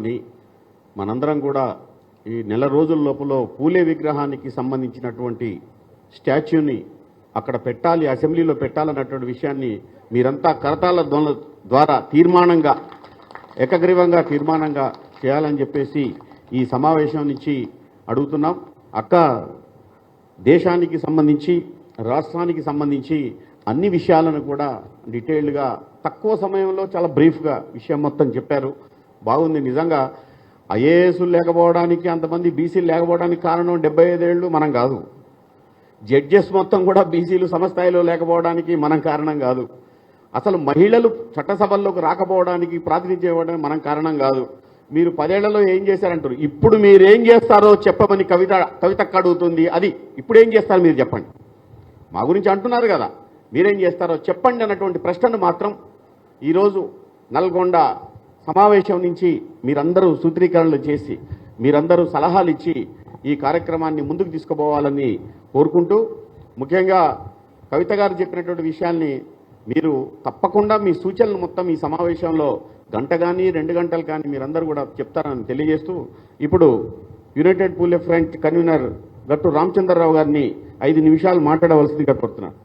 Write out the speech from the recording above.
విగ్రహాన్ని మనందరం కూడా ఈ నెల రోజుల లోపల పూలే విగ్రహానికి సంబంధించినటువంటి స్టాచ్యూని అక్కడ పెట్టాలి, అసెంబ్లీలో పెట్టాలన్నటువంటి విషయాన్ని మీరంతా కరతాల ద్వారా తీర్మానంగా ఏకగ్రీవంగా తీర్మానంగా చేయాలని చెప్పేసి ఈ సమావేశం నుంచి అడుగుతున్నాం. అక్క దేశానికి సంబంధించి రాష్ట్రానికి సంబంధించి అన్ని విషయాలను కూడా డీటెయిల్డ్గా తక్కువ సమయంలో చాలా బ్రీఫ్గా విషయం మొత్తం చెప్పారు. బాగుంది. నిజంగా ఐఏఎస్లు లేకపోవడానికి, అంతమంది బీసీలు లేకపోవడానికి కారణం 75 ఏళ్ళు మనం కాదు. జడ్జెస్ మొత్తం కూడా బీసీలు సమస్థాయిలో లేకపోవడానికి మనం కారణం కాదు. అసలు మహిళలు చట్టసభల్లోకి రాకపోవడానికి, ప్రాతినిధ్యం ఇవ్వడానికి మనం కారణం కాదు. మీరు 10 ఏళ్లలో ఏం చేశారంటారు. ఇప్పుడు మీరేం చేస్తారో చెప్పమని కవితక్క అడుగుతుంది. అది ఇప్పుడు ఏం చేస్తారు మీరు చెప్పండి. మా గురించి అంటున్నారు కదా, మీరేం చేస్తారో చెప్పండి అన్నటువంటి ప్రశ్నను మాత్రం ఈరోజు నల్గొండ సమావేశం నుంచి మీరందరూ సూత్రీకరణలు చేసి, మీరందరూ సలహాలు ఇచ్చి ఈ కార్యక్రమాన్ని ముందుకు తీసుకుపోవాలని కోరుకుంటూ, ముఖ్యంగా కవిత గారు చెప్పినటువంటి విషయాల్ని మీరు తప్పకుండా మీ సూచనలు మొత్తం ఈ సమావేశంలో గంట కానీ 2 గంటలు కానీ మీరందరూ కూడా చెప్తారని తెలియజేస్తూ, ఇప్పుడు యునైటెడ్ పూలే ఫ్రంట్ కన్వీనర్ గట్టు రామచంద్రరావు గారిని 5 నిమిషాలు మాట్లాడవలసిందిగా కోరుతున్నాను.